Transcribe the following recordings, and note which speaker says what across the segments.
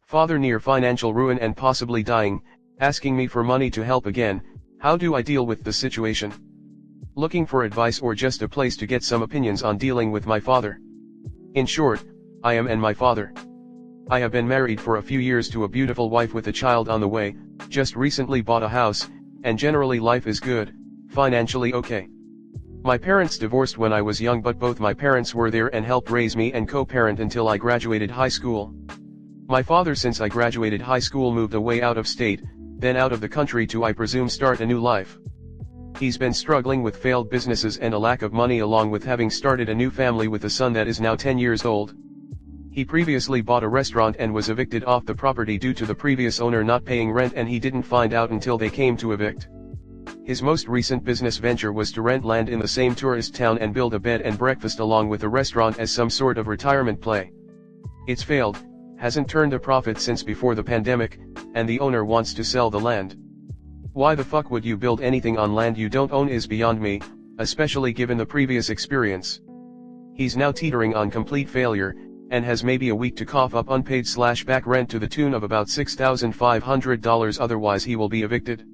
Speaker 1: Father near financial ruin and possibly dying, asking me for money to help again. How do I deal with the situation? Looking for advice or just a place to get some opinions on dealing with my father. In short, I am and my father. I have been married for a few years to a beautiful wife with a child on the way, just recently bought a house, and generally life is good, financially okay. My parents divorced when I was young, but both my parents were there and helped raise me and co-parent until I graduated high school. My father, since I graduated high school, moved away out of state, then out of the country to, I presume, start a new life. He's been struggling with failed businesses and a lack of money, along with having started a new family with a son that is now 10 years old. He previously bought a restaurant and was evicted off the property due to the previous owner not paying rent, and he didn't find out until they came to evict. His most recent business venture was to rent land in the same tourist town and build a bed and breakfast along with a restaurant as some sort of retirement play. It's failed, hasn't turned a profit since before the pandemic, and the owner wants to sell the land. Why the fuck would you build anything on land you don't own is beyond me, especially given the previous experience. He's now teetering on complete failure, and has maybe a week to cough up unpaid/back rent to the tune of about $6,500, otherwise he will be evicted.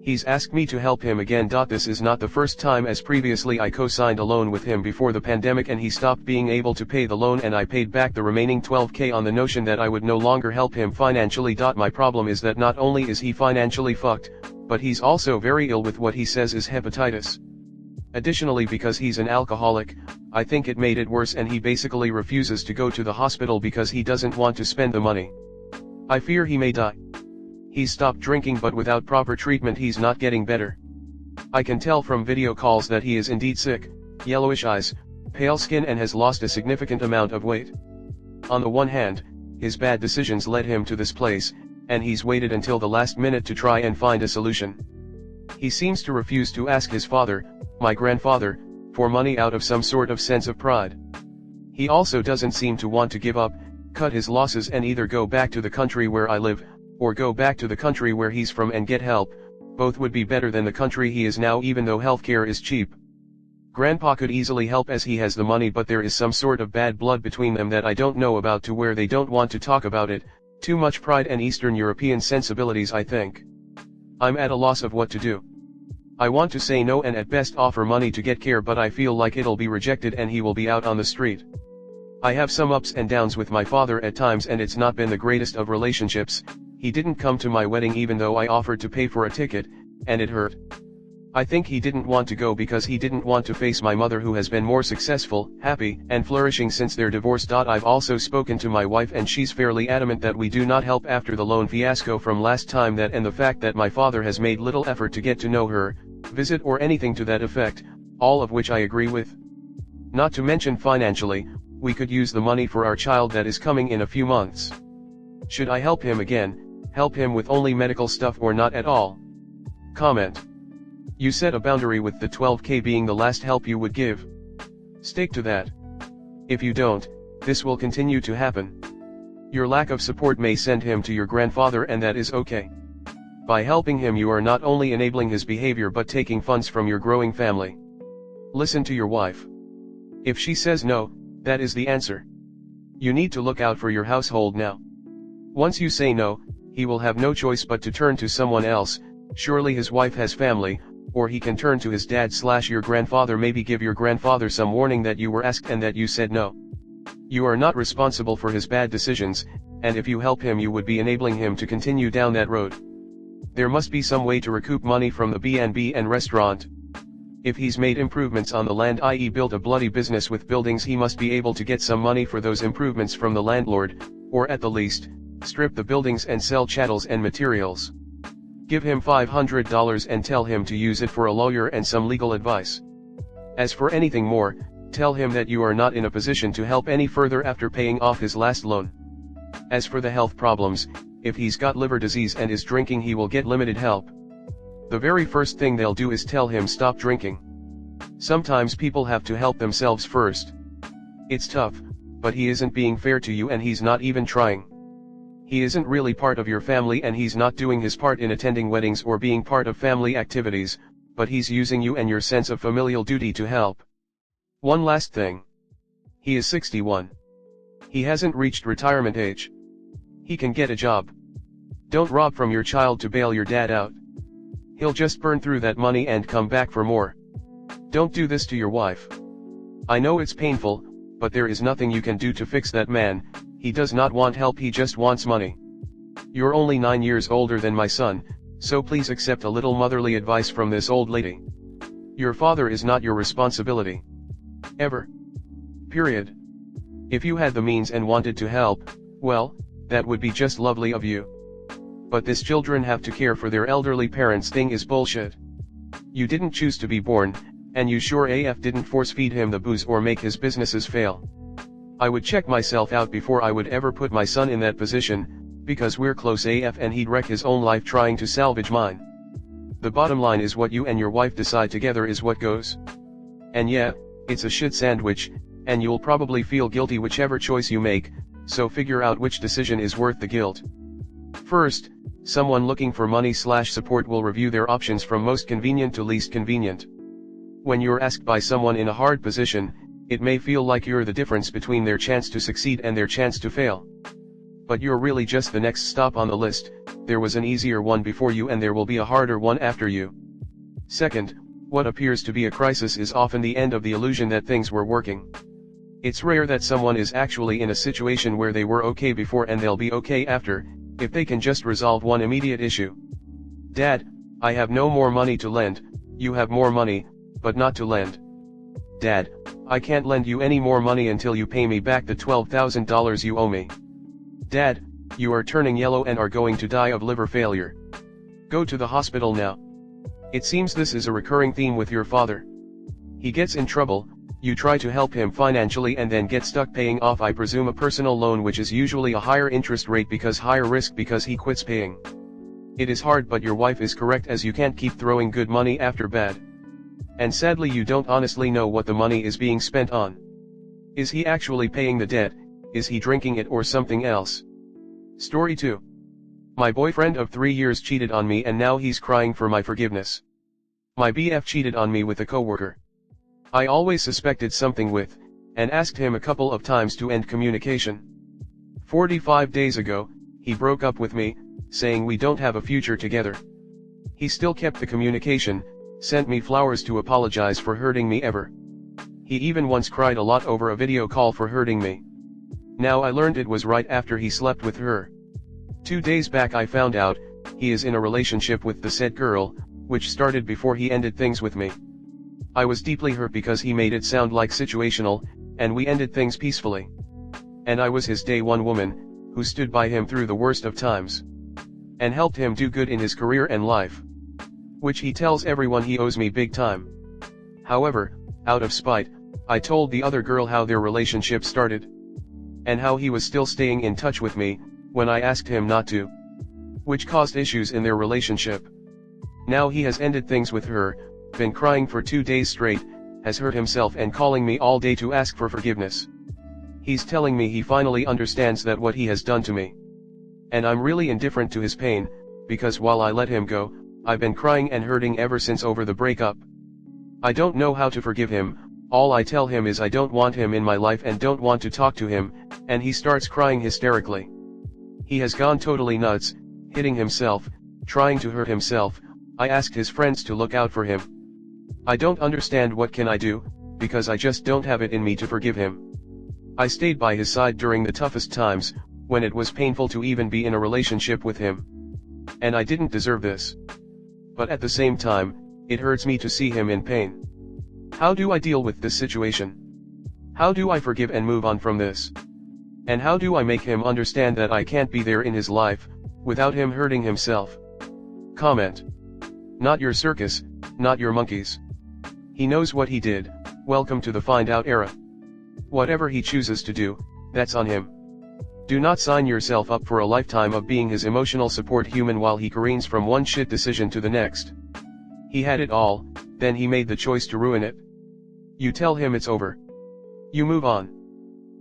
Speaker 1: He's asked me to help him again. This is not the first time, as previously I co-signed a loan with him before the pandemic and he stopped being able to pay the loan, and I paid back the remaining $12,000 on the notion that I would no longer help him financially. My problem is that not only is he financially fucked, but he's also very ill with what he says is hepatitis. Additionally, because he's an alcoholic, I think it made it worse, and he basically refuses to go to the hospital because he doesn't want to spend the money. I fear he may die. He's stopped drinking, but without proper treatment he's not getting better. I can tell from video calls that he is indeed sick, yellowish eyes, pale skin, and has lost a significant amount of weight. On the one hand, his bad decisions led him to this place, and he's waited until the last minute to try and find a solution. He seems to refuse to ask his father, my grandfather, for money out of some sort of sense of pride. He also doesn't seem to want to give up, cut his losses, and either go back to the country where I live, or go back to the country where he's from and get help. Both would be better than the country he is now, even though healthcare is cheap. Grandpa could easily help as he has the money, but there is some sort of bad blood between them that I don't know about, to where they don't want to talk about it. Too much pride and Eastern European sensibilities, I think. I'm at a loss of what to do. I want to say no and at best offer money to get care, but I feel like it'll be rejected and he will be out on the street. I have some ups and downs with my father at times, and it's not been the greatest of relationships. He didn't come to my wedding even though I offered to pay for a ticket, and it hurt. I think he didn't want to go because he didn't want to face my mother, who has been more successful, happy, and flourishing since their divorce. I've also spoken to my wife, and she's fairly adamant that we do not help after the loan fiasco from last time, that and the fact that my father has made little effort to get to know her, visit, or anything to that effect, all of which I agree with. Not to mention financially, we could use the money for our child that is coming in a few months. Should I help him again? Help him with only medical stuff or not at all? Comment. You set a boundary with the $12,000 being the last help you would give. Stick to that. If you don't, this will continue to happen. Your lack of support may send him to your grandfather, and that is okay. By helping him, you are not only enabling his behavior but taking funds from your growing family. Listen to your wife. If she says no, that is the answer. You need to look out for your household now. Once you say no, he will have no choice but to turn to someone else. Surely his wife has family, or he can turn to his dad/your grandfather. Maybe give your grandfather some warning that you were asked and that you said no. You are not responsible for his bad decisions, and if you help him you would be enabling him to continue down that road. There must be some way to recoup money from the B&B and restaurant. If he's made improvements on the land, i.e. built a bloody business with buildings, he must be able to get some money for those improvements from the landlord, or at the least, strip the buildings and sell chattels and materials. Give him $500 and tell him to use it for a lawyer and some legal advice. As for anything more, tell him that you are not in a position to help any further after paying off his last loan. As for the health problems, if he's got liver disease and is drinking, he will get limited help. The very first thing they'll do is tell him stop drinking. Sometimes people have to help themselves first. It's tough, but he isn't being fair to you, and he's not even trying. He isn't really part of your family, and he's not doing his part in attending weddings or being part of family activities, but he's using you and your sense of familial duty to help. One last thing. He is 61. He hasn't reached retirement age. He can get a job. Don't rob from your child to bail your dad out. He'll just burn through that money and come back for more. Don't do this to your wife. I know it's painful, but there is nothing you can do to fix that man. He does not want help, he just wants money. You're only 9 years older than my son, so please accept a little motherly advice from this old lady. Your father is not your responsibility. Ever. Period. If you had the means and wanted to help, well, that would be just lovely of you. But this children have to care for their elderly parents thing is bullshit. You didn't choose to be born, and you sure AF didn't force feed him the booze or make his businesses fail. I would check myself out before I would ever put my son in that position, because we're close AF and he'd wreck his own life trying to salvage mine. The bottom line is what you and your wife decide together is what goes. And yeah, it's a shit sandwich, and you'll probably feel guilty whichever choice you make, so figure out which decision is worth the guilt. First, someone looking for money/support will review their options from most convenient to least convenient. When you're asked by someone in a hard position, it may feel like you're the difference between their chance to succeed and their chance to fail. But you're really just the next stop on the list. There was an easier one before you and there will be a harder one after you. Second, what appears to be a crisis is often the end of the illusion that things were working. It's rare that someone is actually in a situation where they were okay before and they'll be okay after, if they can just resolve one immediate issue. Dad, I have no more money to lend. You have more money, but not to lend. Dad, I can't lend you any more money until you pay me back the $12,000 you owe me. Dad, you are turning yellow and are going to die of liver failure. Go to the hospital now. It seems this is a recurring theme with your father. He gets in trouble, you try to help him financially and then get stuck paying off, I presume, a personal loan, which is usually a higher interest rate because higher risk because he quits paying. It is hard, but your wife is correct, as you can't keep throwing good money after bad. And sadly you don't honestly know what the money is being spent on. Is he actually paying the debt? Is he drinking it or something else? Story 2. My boyfriend of 3 years cheated on me and now he's crying for my forgiveness. My BF cheated on me with a coworker. I always suspected something with, and asked him a couple of times to end communication. 45 days ago, he broke up with me, saying we don't have a future together. He still kept the communication, sent me flowers to apologize for hurting me ever. He even once cried a lot over a video call for hurting me. Now I learned it was right after he slept with her. 2 days back I found out, he is in a relationship with the said girl, which started before he ended things with me. I was deeply hurt because he made it sound like situational, and we ended things peacefully. And I was his day one woman, who stood by him through the worst of times. And helped him do good in his career and life. Which he tells everyone he owes me big time. However, out of spite, I told the other girl how their relationship started. And how he was still staying in touch with me, when I asked him not to. Which caused issues in their relationship. Now he has ended things with her, been crying for 2 days straight, has hurt himself and calling me all day to ask for forgiveness. He's telling me he finally understands that what he has done to me. And I'm really indifferent to his pain, because while I let him go, I've been crying and hurting ever since over the breakup. I don't know how to forgive him. All I tell him is I don't want him in my life and don't want to talk to him, and he starts crying hysterically. He has gone totally nuts, hitting himself, trying to hurt himself. I asked his friends to look out for him. I don't understand what can I do, because I just don't have it in me to forgive him. I stayed by his side during the toughest times, when it was painful to even be in a relationship with him. And I didn't deserve this. But at the same time, it hurts me to see him in pain. How do I deal with this situation? How do I forgive and move on from this? And how do I make him understand that I can't be there in his life, without him hurting himself? Comment. Not your circus, not your monkeys. He knows what he did. Welcome to the find out era. Whatever he chooses to do, that's on him. Do not sign yourself up for a lifetime of being his emotional support human while he careens from one shit decision to the next. He had it all, then he made the choice to ruin it. You tell him it's over. You move on.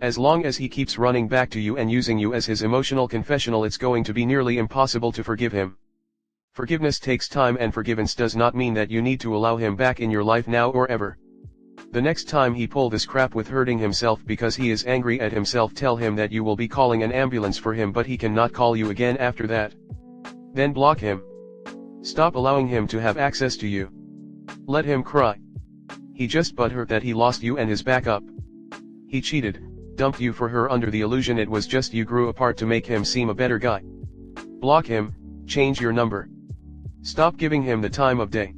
Speaker 1: As long as he keeps running back to you and using you as his emotional confessional, it's going to be nearly impossible to forgive him. Forgiveness takes time, and forgiveness does not mean that you need to allow him back in your life now or ever. The next time he pull this crap with hurting himself because he is angry at himself, tell him that you will be calling an ambulance for him, but he cannot call you again after that. Then block him. Stop allowing him to have access to you. Let him cry. He just butthurt that he lost you and his backup. He cheated, dumped you for her under the illusion it was just you grew apart to make him seem a better guy. Block him, change your number. Stop giving him the time of day.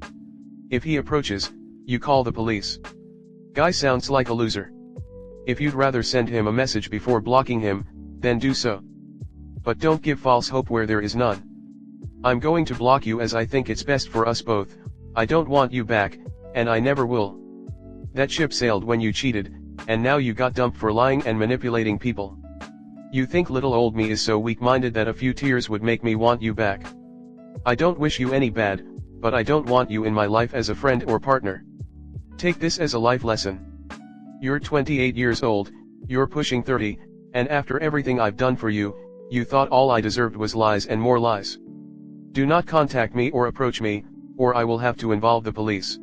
Speaker 1: If he approaches, you call the police. Guy sounds like a loser. If you'd rather send him a message before blocking him, then do so. But don't give false hope where there is none. I'm going to block you as I think it's best for us both. I don't want you back, and I never will. That ship sailed when you cheated, and now you got dumped for lying and manipulating people. You think little old me is so weak-minded that a few tears would make me want you back. I don't wish you any bad, but I don't want you in my life as a friend or partner. Take this as a life lesson. You're 28 years old, you're pushing 30, and after everything I've done for you, you thought all I deserved was lies and more lies. Do not contact me or approach me, or I will have to involve the police.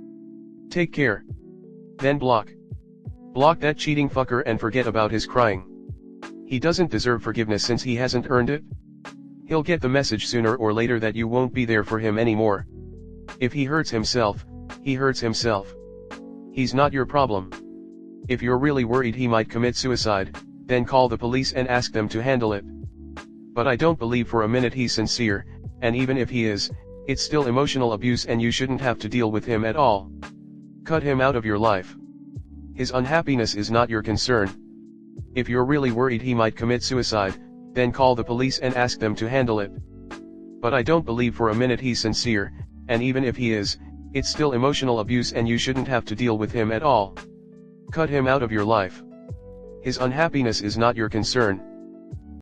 Speaker 1: Take care. Then block. Block that cheating fucker and forget about his crying. He doesn't deserve forgiveness since he hasn't earned it. He'll get the message sooner or later that you won't be there for him anymore. If he hurts himself, he hurts himself. He's not your problem. If you're really worried he might commit suicide, then call the police and ask them to handle it. But I don't believe for a minute he's sincere, and even if he is, it's still emotional abuse and you shouldn't have to deal with him at all. Cut him out of your life. His unhappiness is not your concern. If you're really worried he might commit suicide, then call the police and ask them to handle it. But I don't believe for a minute he's sincere, and even if he is, it's still emotional abuse and you shouldn't have to deal with him at all. Cut him out of your life. His unhappiness is not your concern.